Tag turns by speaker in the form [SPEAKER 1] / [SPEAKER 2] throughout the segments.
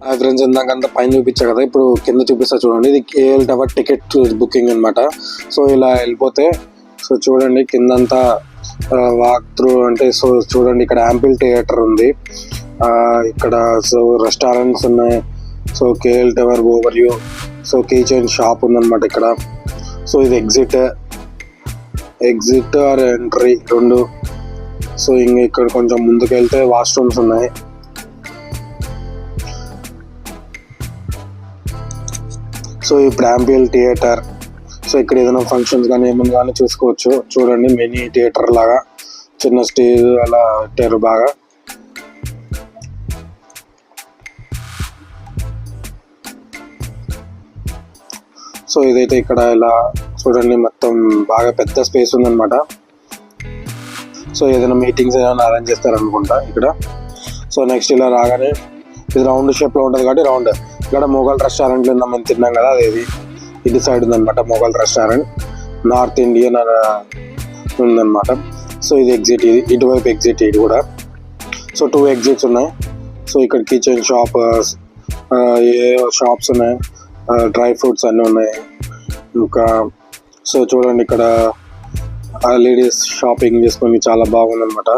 [SPEAKER 1] ఆ ఫ్రెండ్స్ ఇందాకంతా పైన చూపించా కదా, ఇప్పుడు కింద చూపిస్తా చూడండి. ఇది కేఎల్ టవర్ టికెట్ బుకింగ్ అనమాట. సో ఇలా వెళ్ళిపోతే సో చూడండి కిందంతా వాక్ త్రూ అంటే సో చూడండి ఇక్కడ యాంపిల్ థియేటర్ ఉంది, ఇక్కడ సో రెస్టారెంట్స్ ఉన్నాయి. So KL tower over view, so kitchen shop ఉందన్నమాట ఇక్కడ. సో ఇది ఎగ్జిట్ ఆర్ ఎంట్రీ రెండు. సో ఇంకా ఇక్కడ కొంచెం ముందుకు వెళ్తే వాష్రూమ్స్ ఉన్నాయి. సో ఇప్పుడు యాంపిల్ థియేటర్. సో ఇక్కడ ఏదైనా ఫంక్షన్స్ కానీ ఏమైనా కానీ చూసుకోవచ్చు. చూడండి మినీ థియేటర్ లాగా చిన్న స్టేజ్ అలా పెట్టారు బాగా. సో ఇదైతే ఇక్కడ ఇలా చూడండి మొత్తం బాగా పెద్ద స్పేస్ ఉందన్నమాట. సో ఏదైనా మీటింగ్స్ ఏదైనా అరేంజ్ చేస్తారనుకుంటా ఇక్కడ. సో నెక్స్ట్ ఇలా రాగానే ఇది రౌండ్ షేప్లో ఉంటుంది కాబట్టి రౌండ్. ఇక్కడ మొఘల్ రెస్టారెంట్లో మేము తిన్నాం కదా, అది ఇటు సైడ్ ఉందన్నమాట మొఘల్ రెస్టారెంట్. నార్త్ ఇండియన్ ఉందన్నమాట. సో ఇది ఎగ్జిట్, ఇది ఇటువైపు ఎగ్జిట్ ఇది కూడా. సో 2 ఎగ్జిట్స్ ఉన్నాయి. సో ఇక్కడ కిచెన్ షాప్, ఏ షాప్స్ ఉన్నాయి, డ్రై ఫ్రూట్స్ అన్నీ ఉన్నాయి. ఇంకా సో చూడండి ఇక్కడ లేడీస్ షాపింగ్ చేసుకొని చాలా బాగుందన్నమాట.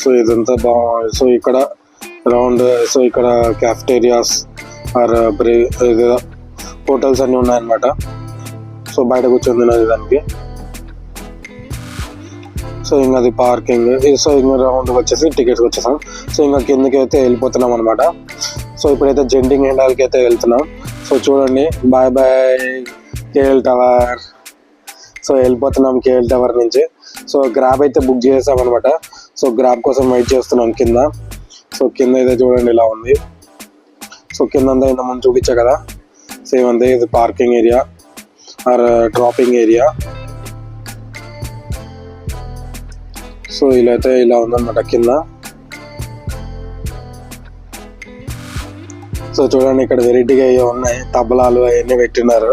[SPEAKER 1] సో ఇదంతా బాగుంది. సో ఇక్కడ రౌండ్, సో ఇక్కడ క్యాఫ్టేరియాస్ ఆర్ హోటల్స్ అన్నీ ఉన్నాయన్నమాట. సో బయట కూర్చొని తినది దానికి. సో ఇంకా అది పార్కింగ్. సో ఇంకా రౌండ్ వచ్చేసి టికెట్స్ వచ్చేసాం. సో ఇంకా కిందకి అయితే వెళ్ళిపోతున్నాం అనమాట. సో ఇప్పుడైతే జెంటింగ్ హెండాల్కి అయితే వెళ్తున్నాం. సో చూడండి bye bye KL Tower. So వెళ్ళిపోతున్నాం కేఎల్ టవర్ నుంచి. సో గ్రాబ్ అయితే బుక్ చేసాం అనమాట. సో గ్రాబ్ కోసం వెయిట్ చేస్తున్నాం కింద. సో కింద అయితే చూడండి ఇలా ఉంది. సో కింద అంతా ఇంత ముందు చూపించా కదా, సేమ్ అంతే. ఇది parking area or dropping area. So ఇలా అయితే ఇలా ఉందన్నమాట కింద. సో చూడండి ఇక్కడ వెరైటీగా అయ్యే ఉన్నాయి, తబలాలు అవన్నీ పెట్టినారు.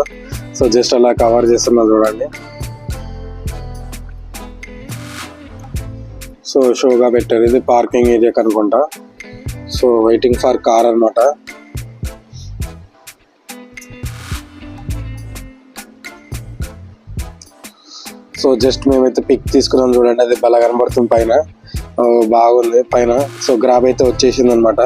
[SPEAKER 1] సో జస్ట్ అలా కవర్ చేస్తున్నారు చూడండి. సో షోగా పెట్టారు. ఇది పార్కింగ్ ఏరియా కనుకుంటా. సో వెయిటింగ్ ఫర్ కార్ అనమాట. సో జస్ట్ మేమైతే పిక్ తీసుకున్నాం చూడండి, అది బాగా కనబడుతుంది పైన, బాగుంది పైన. సో గ్రాబ్ అయితే వచ్చేసింది అనమాట.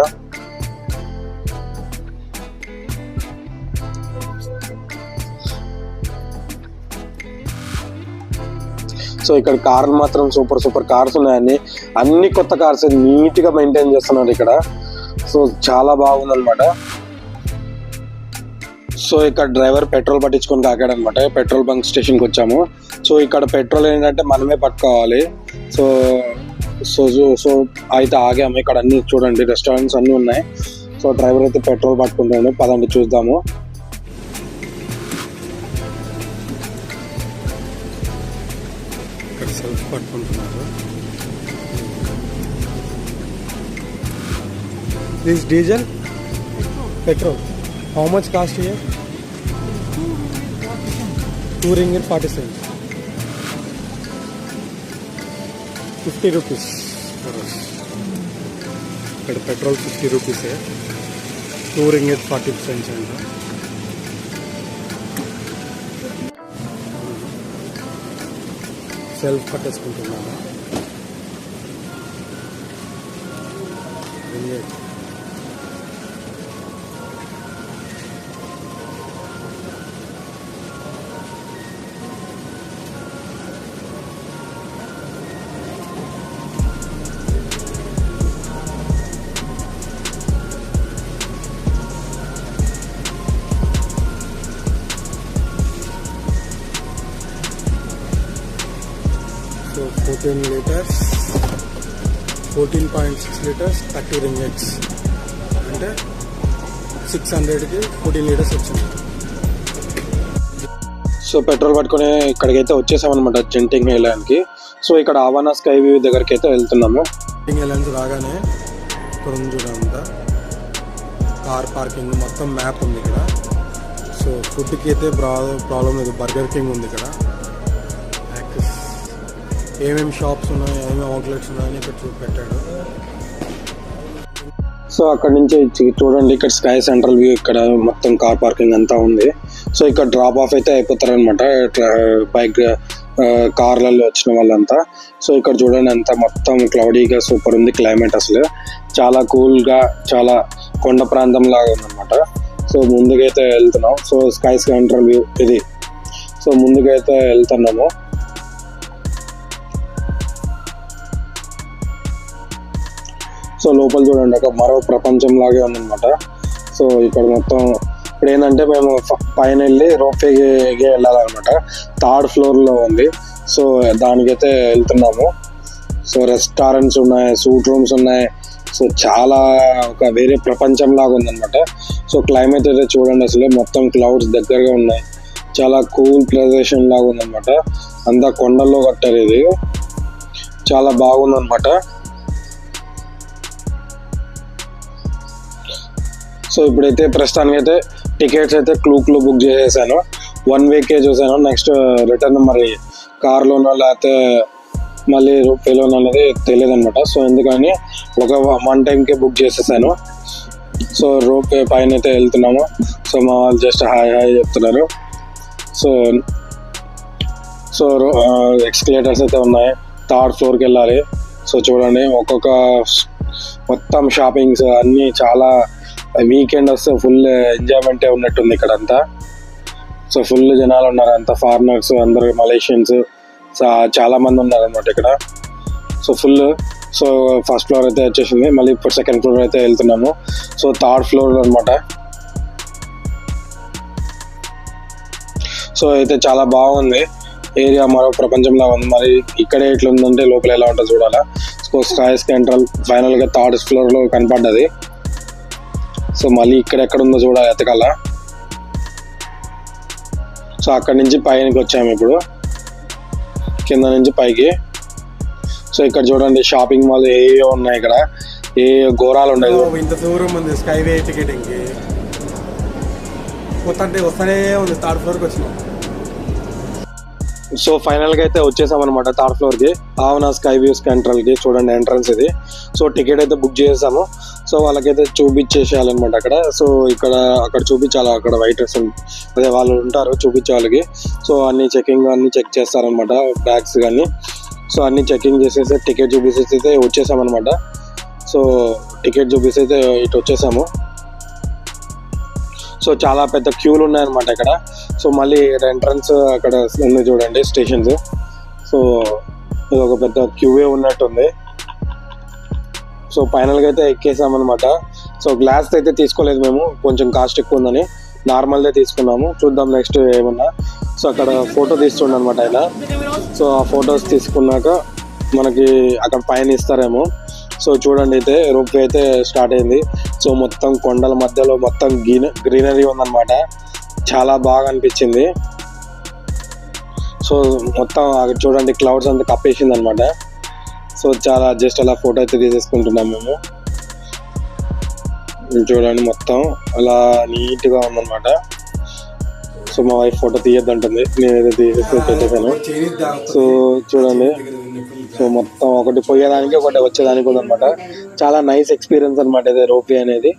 [SPEAKER 1] సో ఇక్కడ కార్లు మాత్రం సూపర్ కార్స్ ఉన్నాయని, అన్ని కొత్త కార్స్ నీట్గా మెయింటైన్ చేస్తున్నారు ఇక్కడ. సో చాలా బాగుందన్నమాట. సో ఇక్కడ డ్రైవర్ పెట్రోల్ పట్టించుకొని తాగాడనమాట. పెట్రోల్ బంక్ స్టేషన్కి వచ్చాము. సో ఇక్కడ పెట్రోల్ ఏంటంటే మనమే పట్టుకోవాలి. సో సో సో అయితే ఆగాము. ఇక్కడ అన్ని చూడండి రెస్టారెంట్స్ అన్నీ ఉన్నాయి. సో డ్రైవర్ అయితే పెట్రోల్ పట్టుకుంటాడు. పదండి చూద్దాము. ఇక్కడ సెల్ఫ్ పట్టుకుంటున్నారు. This diesel petrol how much cost here? 2 ringgit 40 cents. 50 rupees. ఇక్కడ పెట్రోల్ 50 రూపీసే. 2 ringgit 40 cents అంట. సెల్ఫ్ పట్టేసుకుంటున్నాను. So 14 liters, 14.6 liters, 30 ringgits. అంటే 600కి 14 liters వచ్చింది. సో పెట్రోల్ పట్టుకుని ఇక్కడికైతే వచ్చేసామన్నమాట జెంటింగ్ ఐలాండ్కి. సో ఇక్కడ ఆవానా స్కై వ్యూ దగ్గరికి అయితే వెళ్తున్నాము. జెంటింగ్ ఐలాండ్స్ రాగానే ఇక్కడ ఉంది చూడంతా కార్ పార్కింగ్ మొత్తం మ్యాప్ ఉంది ఇక్కడ. సో ఫుడ్కి అయితే ప్రాబ్లం లేదు. బర్గర్ కింగ్ ఉంది ఇక్కడ. ఏమేమి షాప్స్ ఉన్నాయి, ఏమేమి అవుట్లెట్స్ ఉన్నాయని ఇక్కడ పెట్టాడు. సో అక్కడ నుంచి చూడండి, ఇక్కడ స్కై సెంట్రల్ వ్యూ, ఇక్కడ మొత్తం కార్ పార్కింగ్ అంతా ఉంది. సో ఇక్కడ డ్రాప్ ఆఫ్ అయితే అయిపోతారనమాట బైక్ కార్లలో వచ్చిన వాళ్ళంతా. సో ఇక్కడ చూడండి అంతా మొత్తం క్లౌడీగా సూపర్ ఉంది క్లైమేట్, అసలు చాలా కూల్గా, చాలా కొండ ప్రాంతం లాగా ఉందన్నమాట. సో ముందుకైతే వెళ్తున్నాం. సో స్కై సెంట్రల్ వ్యూ ఇది. సో ముందుకైతే వెళ్తున్నాము. సో లోపల చూడండి ఒక మరో ప్రపంచం లాగే ఉందన్నమాట. సో ఇక్కడ మొత్తం ఇప్పుడు ఏంటంటే మేము పైన వెళ్ళి రోప్వేకి వెళ్ళాలన్నమాట. 3rd ఫ్లోర్లో ఉంది. సో దానికైతే వెళ్తున్నాము. సో రెస్టారెంట్స్ ఉన్నాయి, సూట్ రూమ్స్ ఉన్నాయి. సో చాలా ఒక వేరే ప్రపంచం లాగా ఉందన్నమాట. సో క్లైమేట్ అయితే చూడండి, అసలు మొత్తం క్లౌడ్స్ దగ్గరగా ఉన్నాయి. చాలా కూల్ ప్రదేశం లాగా ఉందన్నమాట. అంతా కొండల్లో కట్టారు, ఇది చాలా బాగుందన్నమాట. సో ఇప్పుడైతే ప్రస్తుతానికి అయితే టికెట్స్ అయితే క్లూక్లో బుక్ చేసేసాను. 1 వీకే చూసాను. నెక్స్ట్ రిటర్న్ మరి కార్లోనో లేకపోతే మళ్ళీ రోప్వేలోనో అనేది తెలియదు అనమాట. సో ఎందుకని ఒక 1 టైంకే బుక్ చేసేసాను. సో రోప్వే పైన అయితే వెళ్తున్నాము. సో మా వాళ్ళు జస్ట్ హాయ్ హాయ్ చెప్తున్నారు. సో ఎక్స్కలేటర్స్ అయితే ఉన్నాయి. 3rd ఫ్లోర్కి వెళ్ళాలి. సో చూడండి ఒక్కొక్క మొత్తం షాపింగ్స్ అన్నీ, చాలా వీకెండ్ వస్తే ఫుల్ ఎంజాయ్మెంటే ఉన్నట్టుంది ఇక్కడ అంతా. సో ఫుల్ జనాలు ఉన్నారు, అంతా ఫారినర్స్, అందరు మలేషియన్స్ చాలా మంది ఉన్నారు అనమాట ఇక్కడ. So full. So first floor అయితే వచ్చేసింది. మళ్ళీ ఇప్పుడు 2nd ఫ్లోర్ అయితే వెళ్తున్నాము. సో 3rd ఫ్లోర్ అనమాట. సో అయితే చాలా బాగుంది ఏరియా, మరో ప్రపంచంలో ఉంది. మరి ఇక్కడే ఇట్లా ఉందంటే లోపల ఎలా ఉంటుందో చూడాలా. సో స్కై సెంట్రల్ ఫైనల్గా 3rd ఫ్లోర్లో కనపడ్డది. సో మళ్ళీ ఇక్కడ ఎక్కడ ఉందో చూడాలి, ఎతకాల. సో అక్కడి నుంచి పైనకి వచ్చాము, ఇప్పుడు కింద నుంచి పైకి. సో ఇక్కడ చూడండి షాపింగ్ మాల్ ఏవో ఉన్నాయి, ఇక్కడ ఏ ఘోరాలు ఉన్నాయి.
[SPEAKER 2] ఇంత దూరం ఉంది స్కైవే టికెటింగ్ కి, వస్తూనే ఉంది. 3rd ఫ్లోర్కి వచ్చినాం.
[SPEAKER 1] సో ఫైనల్గా అయితే వచ్చేసాం అనమాట 3rd ఫ్లోర్కి. అవునా స్కై వ్యూ సెంట్రల్కి చూడండి ఎంట్రన్స్ ఇది. సో టికెట్ అయితే బుక్ చేసాము. సో వాళ్ళకైతే చూపించేసేయాలన్నమాట అక్కడ. సో అక్కడ చూపించాలి, అక్కడ వెయిటర్స్ అదే వాళ్ళు ఉంటారు చూపించే వాళ్ళకి. సో అన్ని చెకింగ్ అన్ని చెక్ చేస్తారనమాట, బ్యాగ్స్ కానీ. సో అన్ని చెకింగ్ చేసేసి టికెట్ చూపించేసి అయితే వచ్చేసామన్నమాట. సో టికెట్ చూపిస్తే అయితే ఇటు వచ్చేసాము. సో చాలా పెద్ద క్యూలు ఉన్నాయన్నమాట ఇక్కడ. సో మళ్ళీ ఎంట్రన్స్ అక్కడ ఉంది చూడండి స్టేషన్స్. సో ఇది ఒక పెద్ద క్యూవే ఉన్నట్టుంది. సో ఫైనల్గా అయితే ఎక్కేసామన్నమాట. సో గ్లాస్ అయితే తీసుకోలేదు మేము, కొంచెం కాస్ట్ ఎక్కువ ఉందని. నార్మల్దే తీసుకున్నాము. చూద్దాం నెక్స్ట్ ఏమన్నా. సో అక్కడ ఫోటో తీస్తుండ అనమాట ఆయన. సో ఆ ఫొటోస్ తీసుకున్నాక మనకి అక్కడ పైన ఇస్తారేమో. సో చూడండి అయితే రోప్వే అయితే స్టార్ట్ అయింది. సో మొత్తం కొండల మధ్యలో మొత్తం గ్రీనరీ ఉందన్నమాట. చాలా బాగా అనిపించింది. సో మొత్తం అక్కడ చూడండి క్లౌడ్స్ అంతా కప్పేసింది అనమాట. సో చాలా జస్ట్ అలా ఫోటో అయితే తీసేసుకుంటున్నాం మేము. చూడండి మొత్తం అలా నీట్గా ఉందన్నమాట. సో మా వైఫ్ ఫోటో తీయద్దంటుంది, నేనైతే తీసేసి పెట్టేశాను. సో చూడండి, సో మొత్తం ఒకటి పోయేదానికి ఒకటి వచ్చేదానికి ఉందన్నమాట. చాలా నైస్ ఎక్స్పీరియన్స్ అనమాట ఇది రోప్వే అనేది.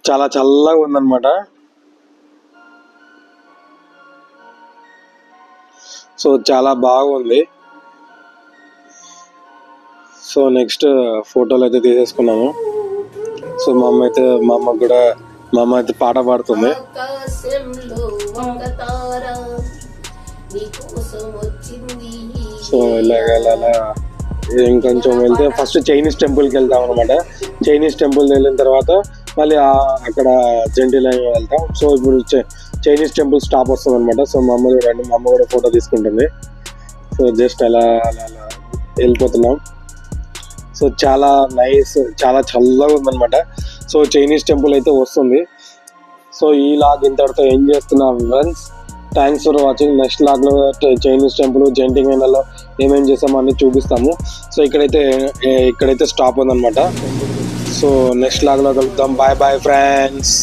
[SPEAKER 1] చాలా చల్లగా ఉందన్నమాట. సో చాలా బాగుంది. సో నెక్స్ట్ ఫోటోలు అయితే తీసేసుకున్నాము. సో మా అమ్మ అయితే పాట పాడుతుంది. సో ఇలాగ ఇంకొంచెం వెళ్తే ఫస్ట్ చైనీస్ టెంపుల్కి వెళ్తాం అనమాట. చైనీస్ టెంపుల్ వెళ్ళిన తర్వాత మళ్ళీ అక్కడ జెంటిలైన్ వెళ్తాం. సో ఇప్పుడు చైనీస్ టెంపుల్ స్టాప్ వస్తుంది అనమాట. సో మా అమ్మ చూడండి, మా అమ్మ కూడా ఫోటో తీసుకుంటుంది. సో జస్ట్ అలా వెళ్ళిపోతున్నాం. సో చాలా నైస్, చాలా చల్లగా ఉందన్నమాట. సో చైనీస్ టెంపుల్ అయితే వస్తుంది. సో ఈ లాగ్ ఇంతటితో ఏం చేస్తున్నాం friends. Thanks for watching. Next లాగ్లో చైనీస్ టెంపుల్ జెంటింగైనాలో ఏమేం చేస్తామో అన్ని చూపిస్తాము. సో ఇక్కడైతే స్టాప్ ఉందన్నమాట. సో నెక్స్ట్ లాగ్లో కలుద్దాం. Bye bye friends.